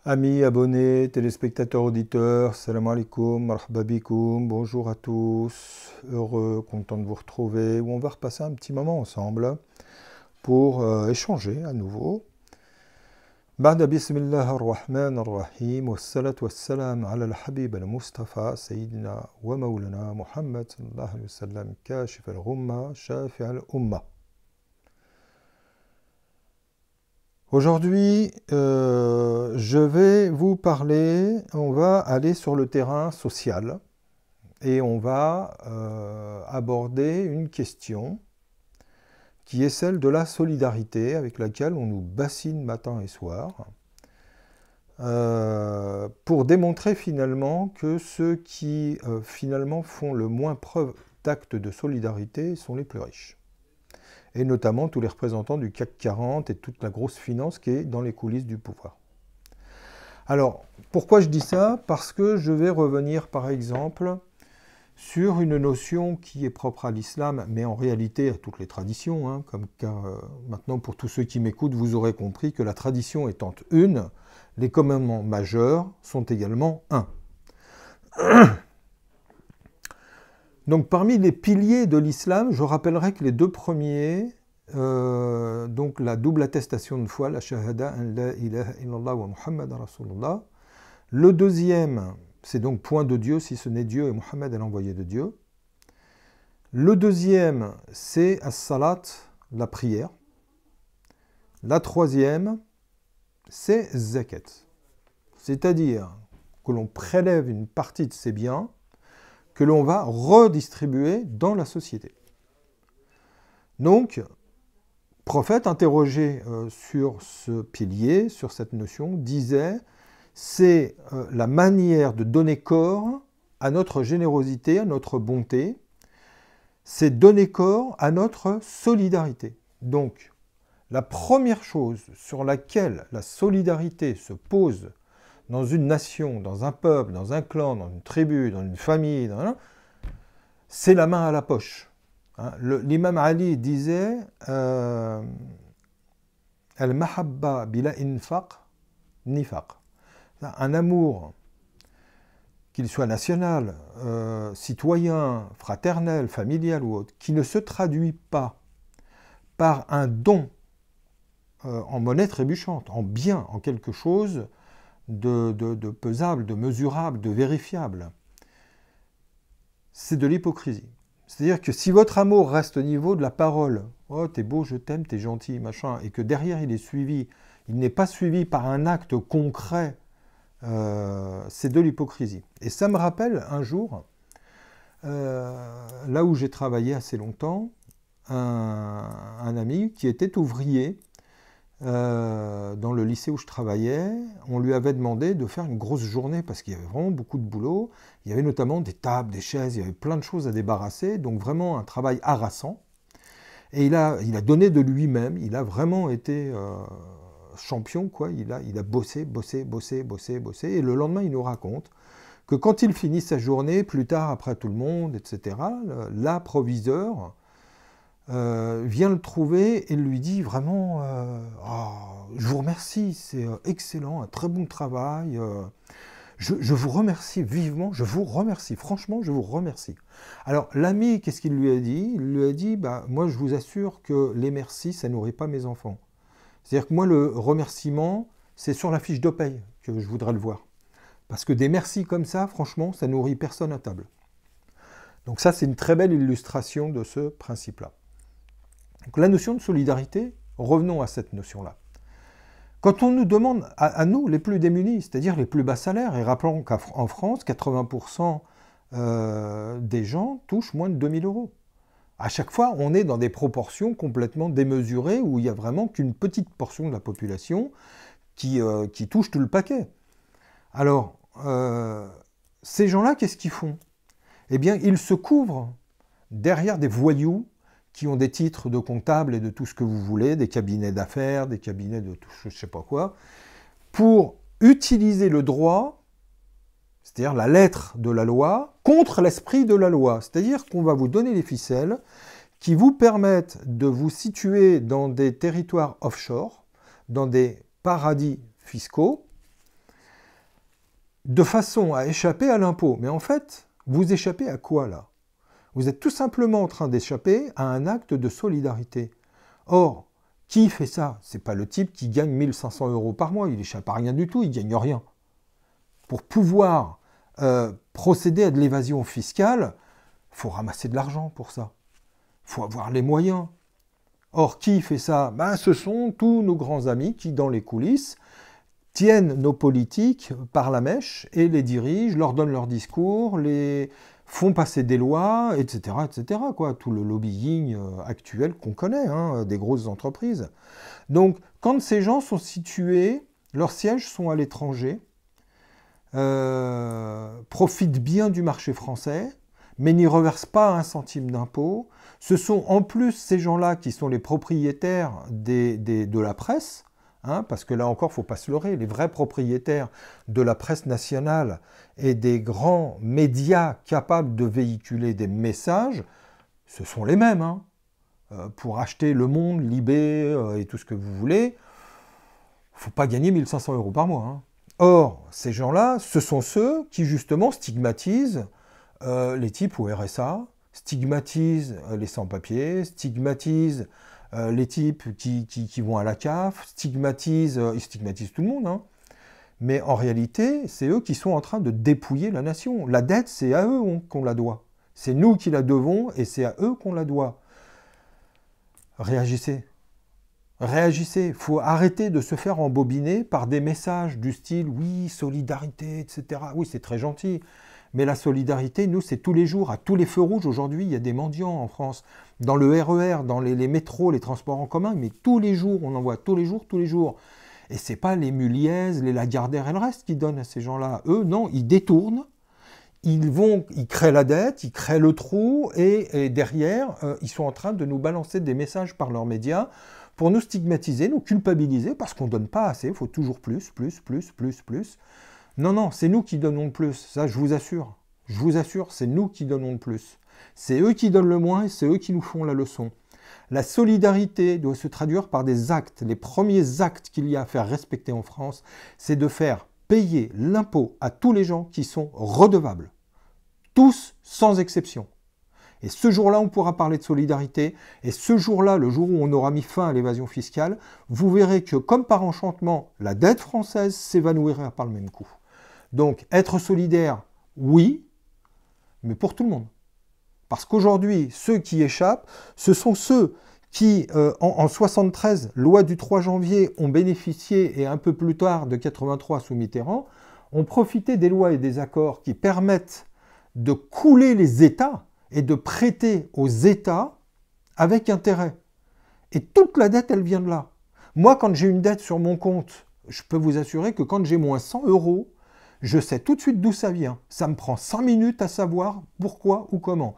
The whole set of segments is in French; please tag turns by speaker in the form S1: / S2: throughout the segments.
S1: Amis, abonnés, téléspectateurs, auditeurs, salam alaikum, marhaba bikoum, bonjour à tous, heureux, content de vous retrouver, où on va repasser un petit moment ensemble pour échanger à nouveau. Ba'da bismillah ar-Rahman ar-Rahim, wassalatu wassalam ala al-Habib al-Mustafa, Sayyidina wa Mawlana Muhammad sallallahu alayhi wa sallam, kashif al-Ghumma, shafi al-Umma. Aujourd'hui, je vais vous parler, on va aller sur le terrain social et on va aborder une question qui est celle de la solidarité avec laquelle on nous bassine matin et soir pour démontrer finalement que ceux qui finalement font le moins preuve d'actes de solidarité sont les plus riches. Et notamment tous les représentants du CAC 40 et toute la grosse finance qui est dans les coulisses du pouvoir. Alors, pourquoi je dis ça? Parce que je vais revenir, par exemple, sur une notion qui est propre à l'islam, mais en réalité à toutes les traditions, hein, car maintenant, pour tous ceux qui m'écoutent, vous aurez compris que la tradition étant une, les commandements majeurs sont également un. Donc parmi les piliers de l'islam, je rappellerai que les deux premiers, donc la double attestation de foi, la shahada an la ilaha illallah wa Muhammad rasulullah. Le deuxième, c'est donc point de Dieu, si ce n'est Dieu et Muhammad est l'envoyé de Dieu. Le deuxième, c'est as-salat, la prière. La troisième, c'est zakat. C'est-à-dire que l'on prélève une partie de ses biens que l'on va redistribuer dans la société. Donc, prophète interrogé sur ce pilier, sur cette notion, disait c'est la manière de donner corps à notre générosité, à notre bonté, c'est donner corps à notre solidarité. Donc, la première chose sur laquelle la solidarité se pose dans une nation, dans un peuple, dans un clan, dans une tribu, dans une famille, c'est la main à la poche. Hein, l'imam Ali disait Al-mahabba bila infaq, nifaq. Un amour, qu'il soit national, citoyen, fraternel, familial ou autre, qui ne se traduit pas par un don en monnaie trébuchante, en bien, en quelque chose de pesable, de mesurable, de vérifiable. C'est de l'hypocrisie. C'est-à-dire que si votre amour reste au niveau de la parole, oh t'es beau, je t'aime, t'es gentil, machin, et que derrière il est suivi, il n'est pas suivi par un acte concret, c'est de l'hypocrisie. Et ça me rappelle un jour, là où j'ai travaillé assez longtemps, un ami qui était ouvrier, dans le lycée où je travaillais, on lui avait demandé de faire une grosse journée parce qu'il y avait vraiment beaucoup de boulot. Il y avait notamment des tables, des chaises, il y avait plein de choses à débarrasser, donc vraiment un travail harassant. Et il a donné de lui-même, il a vraiment été champion, quoi. Il a bossé, et le lendemain il nous raconte que quand il finit sa journée, plus tard après tout le monde, etc., l'approviseur vient le trouver et lui dit vraiment oh, je vous remercie, c'est excellent, un très bon travail, je vous remercie vivement, je vous remercie, franchement je vous remercie. Alors l'ami, qu'est-ce qu'il lui a dit? Il lui a dit bah, moi je vous assure que les merci ça nourrit pas mes enfants. C'est-à-dire que moi le remerciement c'est sur la fiche de paye que je voudrais le voir, parce que des merci comme ça franchement ça nourrit personne à table. Donc ça c'est une très belle illustration de ce principe-là. Donc la notion de solidarité, revenons à cette notion-là. Quand on nous demande, à nous, les plus démunis, c'est-à-dire les plus bas salaires, et rappelons qu'en France, 80% des gens touchent moins de 2000 €. À chaque fois, on est dans des proportions complètement démesurées, où il n'y a vraiment qu'une petite portion de la population qui touche tout le paquet. Alors, ces gens-là, qu'est-ce qu'ils font? Eh bien, ils se couvrent derrière des voyous qui ont des titres de comptables et de tout ce que vous voulez, des cabinets d'affaires, des cabinets de tout, je ne sais pas quoi, pour utiliser le droit, c'est-à-dire la lettre de la loi, contre l'esprit de la loi. C'est-à-dire qu'on va vous donner les ficelles qui vous permettent de vous situer dans des territoires offshore, dans des paradis fiscaux, de façon à échapper à l'impôt. Mais en fait, vous échappez à quoi là? Vous êtes tout simplement en train d'échapper à un acte de solidarité. Or, qui fait ça? C'est pas le type qui gagne 1500 € par mois, il échappe à rien du tout, il gagne rien. Pour pouvoir procéder à de l'évasion fiscale, il faut ramasser de l'argent pour ça. Il faut avoir les moyens. Or, qui fait ça? Ben, ce sont tous nos grands amis qui, dans les coulisses, tiennent nos politiques par la mèche et les dirigent, leur donnent leurs discours, les font passer des lois, etc., etc., quoi. Tout le lobbying actuel qu'on connaît, hein, des grosses entreprises. Donc, quand ces gens sont situés, leurs sièges sont à l'étranger, profitent bien du marché français, mais n'y reversent pas un centime d'impôt. Ce sont en plus ces gens-là qui sont les propriétaires de la presse, hein, parce que là encore, il ne faut pas se leurrer, les vrais propriétaires de la presse nationale et des grands médias capables de véhiculer des messages, ce sont les mêmes. Hein. Pour acheter Le Monde, Libé et tout ce que vous voulez, il ne faut pas gagner 1500 € par mois. Hein. Or, ces gens-là, ce sont ceux qui justement stigmatisent les types au RSA, stigmatisent les sans-papiers, stigmatisent les types qui vont à la CAF, ils stigmatisent tout le monde. Hein. Mais en réalité, c'est eux qui sont en train de dépouiller la nation. La dette, c'est à eux qu'on la doit. C'est nous qui la devons et c'est à eux qu'on la doit. Réagissez. Réagissez. Il faut arrêter de se faire embobiner par des messages du style « oui, solidarité, etc. » Oui, c'est très gentil. Mais la solidarité, nous, c'est tous les jours. À tous les feux rouges, aujourd'hui, il y a des mendiants en France. Dans le RER, dans les métros, les transports en commun, mais tous les jours, on en voit tous les jours, tous les jours. Et ce n'est pas les Muliez, les Lagardère et le reste qui donnent à ces gens-là. Eux, non, ils détournent. Ils créent la dette, ils créent le trou, et derrière, ils sont en train de nous balancer des messages par leurs médias pour nous stigmatiser, nous culpabiliser, parce qu'on ne donne pas assez, il faut toujours plus, plus, plus, plus, plus. Non, non, c'est nous qui donnons le plus, ça je vous assure. Je vous assure, c'est nous qui donnons le plus. C'est eux qui donnent le moins et c'est eux qui nous font la leçon. La solidarité doit se traduire par des actes. Les premiers actes qu'il y a à faire respecter en France, c'est de faire payer l'impôt à tous les gens qui sont redevables. Tous, sans exception. Et ce jour-là, on pourra parler de solidarité. Et ce jour-là, le jour où on aura mis fin à l'évasion fiscale, vous verrez que, comme par enchantement, la dette française s'évanouira par le même coup. Donc, être solidaire, oui, mais pour tout le monde. Parce qu'aujourd'hui, ceux qui échappent, ce sont ceux qui, en 73, loi du 3 janvier, ont bénéficié, et un peu plus tard, de 83 sous Mitterrand, ont profité des lois et des accords qui permettent de couler les États et de prêter aux États avec intérêt. Et toute la dette, elle vient de là. Moi, quand j'ai une dette sur mon compte, je peux vous assurer que quand j'ai moins 100 €, je sais tout de suite d'où ça vient. Ça me prend 5 minutes à savoir pourquoi ou comment.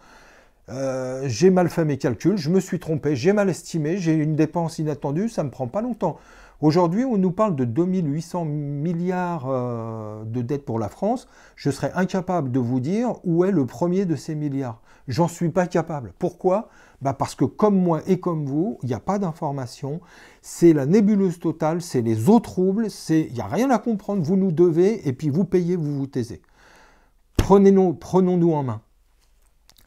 S1: J'ai mal fait mes calculs, je me suis trompé, j'ai mal estimé, j'ai une dépense inattendue, ça ne me prend pas longtemps. Aujourd'hui, on nous parle de 2800 milliards de dettes pour la France. Je serais incapable de vous dire où est le premier de ces milliards. J'en suis pas capable. Pourquoi? Parce que comme moi et comme vous, il n'y a pas d'information. C'est la nébuleuse totale, c'est les eaux troubles, il n'y a rien à comprendre. Vous nous devez et puis vous payez, vous vous taisez. Prenons-nous en main.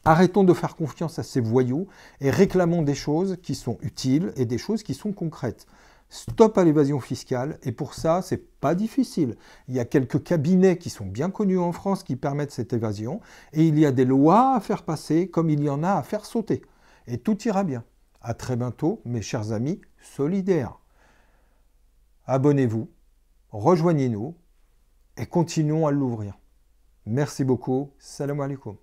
S1: Arrêtons de faire confiance à ces voyous et réclamons des choses qui sont utiles et des choses qui sont concrètes. Stop à l'évasion fiscale, et pour ça, c'est pas difficile. Il y a quelques cabinets qui sont bien connus en France qui permettent cette évasion, et il y a des lois à faire passer comme il y en a à faire sauter. Et tout ira bien. À très bientôt, mes chers amis solidaires. Abonnez-vous, rejoignez-nous, et continuons à l'ouvrir. Merci beaucoup. Salam alaikum.